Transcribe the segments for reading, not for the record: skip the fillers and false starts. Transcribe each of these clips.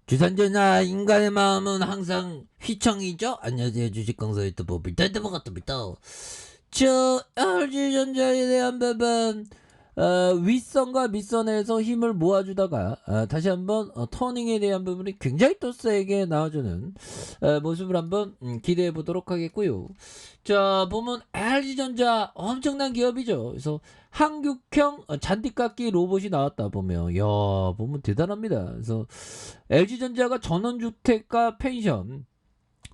주산전자 인간의 마음은 항상 휘청이죠. 안녕하세요, 주식강사 유튜버 빌달드버같습니다. 저 LG전자에 대한 부분, 윗선과 밑선에서 힘을 모아주다가 다시 한번 터닝에 대한 부분이 굉장히 또 세게 나와주는 모습을 한번 기대해 보도록 하겠고요. 자, 보면 LG전자 엄청난 기업이죠. 그래서 한국형 잔디깎기 로봇이 나왔다 보면, 야, 보면 대단합니다. 그래서 LG전자가 전원주택과 펜션,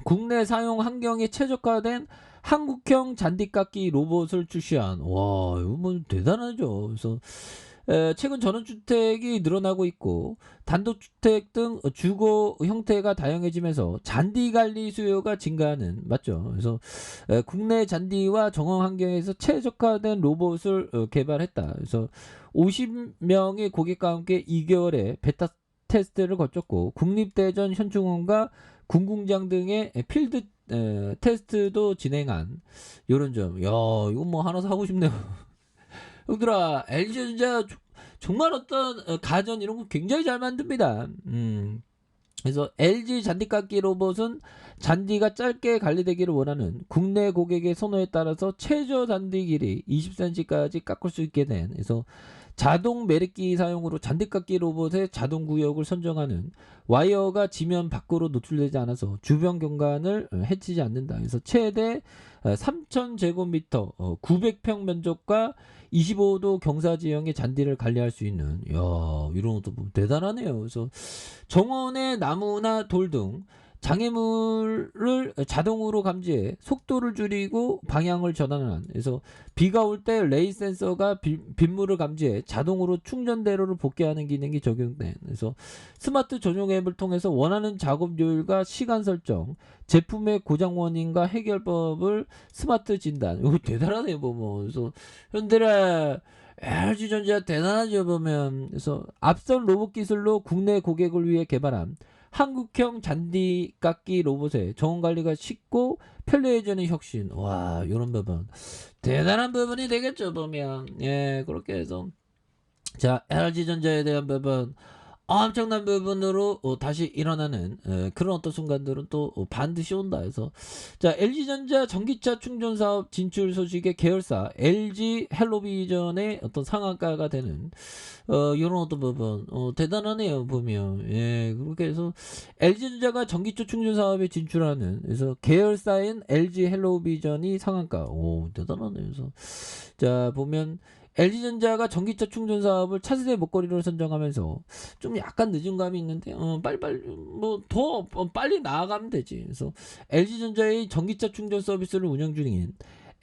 국내 사용 환경에 최적화된 한국형 잔디깎기 로봇을 출시한, 와, 이거 뭐 대단하죠. 그래서 최근 전원주택이 늘어나고 있고 단독주택 등 주거 형태가 다양해지면서 잔디 관리 수요가 증가하는, 맞죠? 그래서 국내 잔디와 정원 환경에서 최적화된 로봇을 개발했다. 그래서 50명의 고객과 함께 2개월의 베타 테스트를 거쳤고 국립대전 현충원과 군공장 등의 필드 테스트도 진행한 요런 점. 야, 이거 뭐 하나 사고 싶네요. 형들아, LG전자 정말 어떤 가전 이런 거 굉장히 잘 만듭니다. 그래서 LG 잔디깎기 로봇은 잔디가 짧게 관리되기를 원하는 국내 고객의 선호에 따라서 최저 잔디 길이 20cm까지 깎을 수 있게 된, 그래서 자동 매립기 사용으로 잔디깎기 로봇의 자동 구역을 선정하는, 와이어가 지면 밖으로 노출되지 않아서 주변 경관을 해치지 않는다. 그래서 최대 3,000제곱미터 900평 면적과 25도 경사 지형의 잔디를 관리할 수 있는, 야, 이런 것도 대단하네요. 그래서 정원의 나무나 돌 등 장애물을 자동으로 감지해 속도를 줄이고 방향을 전환한, 그래서 비가 올 때 레인 센서가 빗물을 감지해 자동으로 충전대로를 복귀하는 기능이 적용된, 그래서 스마트 전용 앱을 통해서 원하는 작업 요일과 시간 설정, 제품의 고장 원인과 해결법을 스마트 진단. 이거 대단하네요, 보면. 그래서 현대라 LG전자 대단하죠, 보면. 그래서 앞선 로봇 기술로 국내 고객을 위해 개발한 한국형 잔디 깎기 로봇의 정원 관리가 쉽고 편리해지는 혁신. 와, 이런 부분 대단한 부분이 되겠죠, 보면. 예, 그렇게 해서 자, LG전자에 대한 부분 엄청난 부분으로 다시 일어나는 그런 어떤 순간들은 또 반드시 온다 해서, 자, LG전자 전기차 충전 사업 진출 소식의 계열사 LG 헬로비전의 어떤 상한가가 되는 이런 어떤 부분 대단하네요, 보면. 예, 그렇게 해서 LG전자가 전기차 충전 사업에 진출하는, 그래서 계열사인 LG 헬로비전이 상한가, 오, 대단하네요. 그래서 자, 보면 LG전자가 전기차 충전 사업을 차세대 먹거리로 선정하면서 좀 약간 늦은 감이 있는데, 빨리빨리 뭐 더 빨리 나아가면 되지. 그래서 LG전자의 전기차 충전 서비스를 운영 중인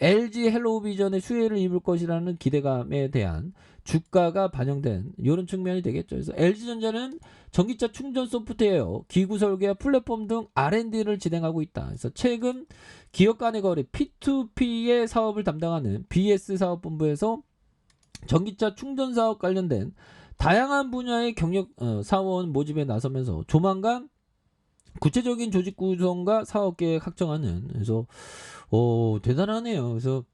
LG 헬로비전의 수혜를 입을 것이라는 기대감에 대한 주가가 반영된 이런 측면이 되겠죠. 그래서 LG전자는 전기차 충전 소프트웨어, 기구 설계와 플랫폼 등 R&D를 진행하고 있다. 그래서 최근 기업 간의 거래 P2P의 사업을 담당하는 BS 사업본부에서 전기차 충전 사업 관련된 다양한 분야의 경력 사원 모집에 나서면서 조만간 구체적인 조직 구성과 사업 계획 확정하는, 그래서 대단하네요. 그래서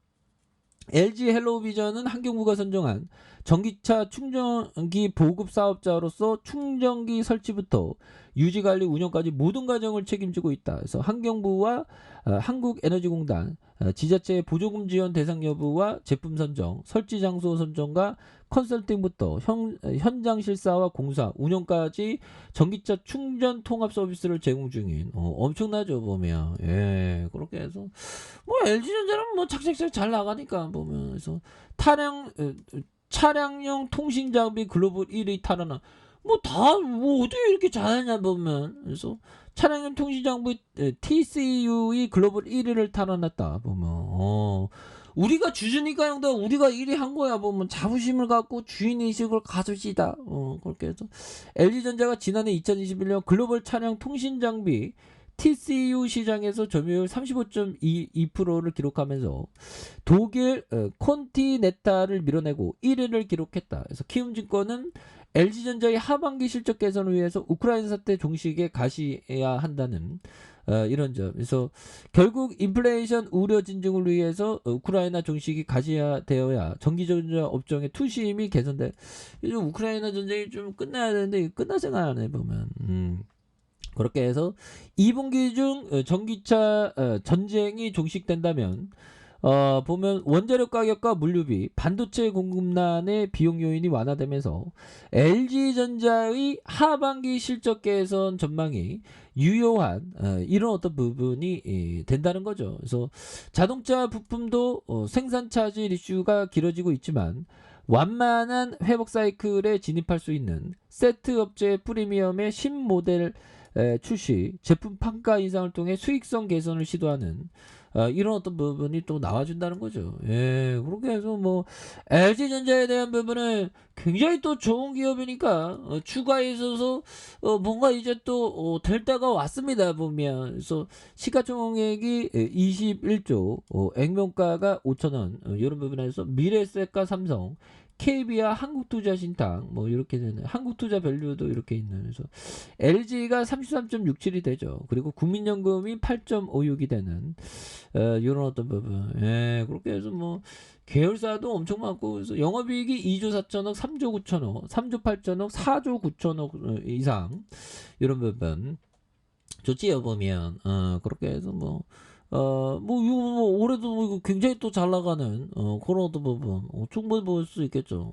LG 헬로비전은 환경부가 선정한 전기차 충전기 보급 사업자로서 충전기 설치부터 유지관리 운영까지 모든 과정을 책임지고 있다. 그래서 환경부와 한국에너지공단, 지자체의 보조금 지원 대상 여부와 제품 선정, 설치 장소 선정과 컨설팅부터 현장 실사와 공사, 운영까지 전기차 충전 통합 서비스를 제공 중인, 엄청나죠, 보면. 예, 그렇게 해서 뭐 LG전자는 뭐 착착착 잘 나가니까, 보면. 그래서 차량용 통신 장비 글로벌 1위 탈환한, 뭐 어떻게 이렇게 잘하냐, 보면. 그래서 차량용 통신 장비 TCU의 글로벌 1위를 탈환했다, 보면. 우리가 주주니까 형들, 우리가 1위 한 거야, 보면. 자부심을 갖고 주인 의식을 가져시다. 그렇게 해서 LG전자가 지난해 2021년 글로벌 차량 통신 장비 TCU 시장에서 점유율 35.2%를 기록하면서 독일 콘티네탈을 밀어내고 1위를 기록했다. 그래서 키움증권은 LG전자의 하반기 실적 개선을 위해서 우크라이나 사태 종식에 가시해야 한다는 이런 점. 그래서 결국 인플레이션 우려 진정을 위해서 우크라이나 종식이 가시되어야 전기전자 업종의 투심이 개선돼. 요즘 우크라이나 전쟁이 좀 끝나야 되는데 끝날 생각 안 해, 보면. 그렇게 해서 2분기 중 전기차 전쟁이 종식된다면 보면 원자력 가격과 물류비, 반도체 공급난의 비용 요인이 완화되면서 LG전자의 하반기 실적 개선 전망이 유효한 이런 어떤 부분이 된다는 거죠. 그래서 자동차 부품도 생산 차질 이슈가 길어지고 있지만 완만한 회복 사이클에 진입할 수 있는 세트 업체 프리미엄의 신모델 출시, 제품 판가 인상을 통해 수익성 개선을 시도하는 이런 어떤 부분이 또 나와준다는 거죠. 예, 그렇게 해서 뭐 LG전자에 대한 부분은 굉장히 또 좋은 기업이니까 추가에 있어서 뭔가 이제 또 될 때가 왔습니다 보면. 그래서 시가총액이 21조, 액면가가 5천원 이런 부분에서 미래에셋과 삼성, KB와 한국투자신탁 뭐 이렇게 되는 한국투자 밸류도 이렇게 있는. 그래서 LG가 33.67이 되죠. 그리고 국민연금이 8.56이 되는 이런 어떤 부분. 예, 그렇게 해서 뭐 계열사도 엄청 많고. 그래서 영업이익이 2조 4천억, 3조 9천억, 3조 8천억, 4조 9천억 이상 이런 부분 좋지요 보면. 그렇게 해서 이거 뭐 올해도 뭐 이거 굉장히 또 잘 나가는 그런 어떤 부분 충분히 볼 수 있겠죠.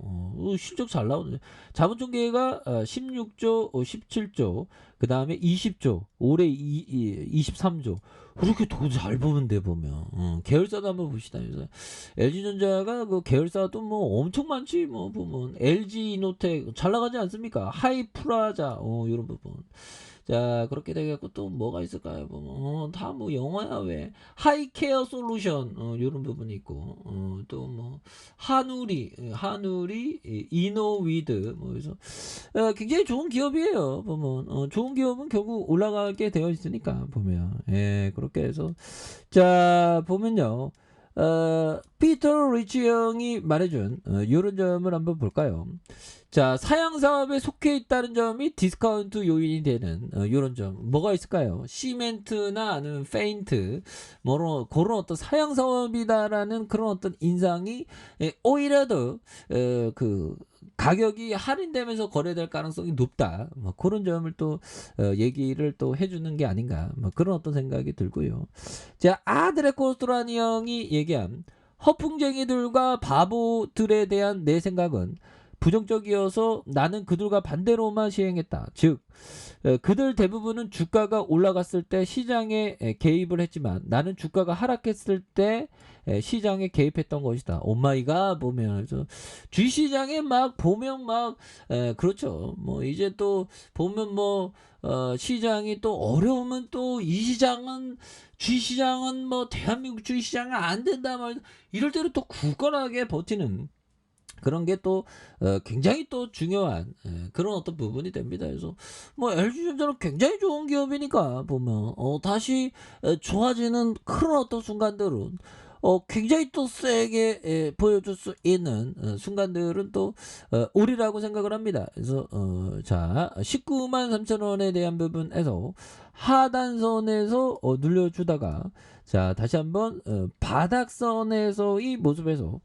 실적 잘 나오네. 자본총계가 16조, 17조, 그 다음에 20조, 올해 23조. 그렇게 돈 잘 버는데 보면. 계열사도 한번 봅시다. 그래서 LG전자가 그 계열사도 뭐 엄청 많지. 뭐 보면 LG이노텍 잘 나가지 않습니까? 하이프라자 이런 부분. 자, 그렇게 돼갖고 또 뭐가 있을까요? 다 뭐 영어야 왜? 하이케어 솔루션 이런 부분이 있고 또 뭐 한우리 이노위드 뭐 그래서 굉장히 좋은 기업이에요. 보면 좋은 기업은 결국 올라가게 되어 있으니까 보면. 예, 그렇게 해서 자 보면요. 피터 리치 형이 말해준 이런 점을 한번 볼까요? 자, 사양 사업에 속해 있다는 점이 디스카운트 요인이 되는 이런 점 뭐가 있을까요? 시멘트나 아니면 페인트 뭐 그런 어떤 사양 사업이다라는 그런 어떤 인상이 오히려 더 그 가격이 할인되면서 거래될 가능성이 높다. 뭐 그런 점을 또 얘기를 또 해주는 게 아닌가. 뭐 그런 어떤 생각이 들고요. 자, 아드레 코스트라니 형이 얘기한 허풍쟁이들과 바보들에 대한 내 생각은 부정적이어서 나는 그들과 반대로만 시행했다. 즉 그들 대부분은 주가가 올라갔을 때 시장에 개입을 했지만 나는 주가가 하락했을 때 시장에 개입했던 것이다. 오마이갓 보면 주시장에 막 보면 막 그렇죠. 뭐 이제 또 보면 뭐 시장이 또 어려우면 또 이 시장은 주시장은 뭐 대한민국 주시장은 안 된다 말 이럴 때는 또 굳건하게 버티는 그런 게 또 굉장히 또 중요한 그런 어떤 부분이 됩니다. 그래서 뭐 LG전자는 굉장히 좋은 기업이니까 보면 다시 좋아지는 그런 어떤 순간들은 굉장히 또 세게 보여줄 수 있는 순간들은 또 오리라고 생각을 합니다. 그래서 자 19만 3천 원에 대한 부분에서 하단선에서 눌려주다가 자 다시 한번 바닥선에서의 모습에서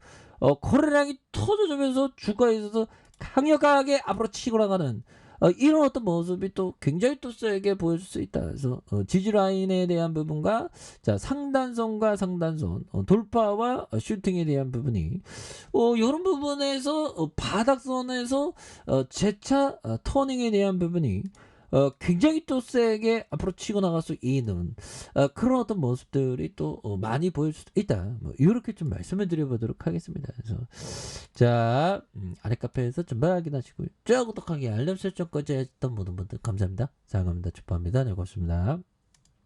거래량이 터져주면서 주가에 있어서 강력하게 앞으로 치고 나가는 이런 어떤 모습이 또 굉장히 또 세게 보여줄 수 있다. 그래서 지지라인에 대한 부분과 자 상단선과 상단선 돌파와 슈팅에 대한 부분이 이런 부분에서 바닥선에서 재차 터닝에 대한 부분이 굉장히 또 세게 앞으로 치고 나갈 수 있는 그런 어떤 모습들이 또 많이 보일 수 있다. 뭐 이렇게 좀 말씀을 드려보도록 하겠습니다. 그래서 자 아래 카페에서 전방 확인하시고요. 구독하기 알람 설정까지 했던 모든 분들 감사합니다. 사랑합니다. 축복합니다. 네, 고맙습니다.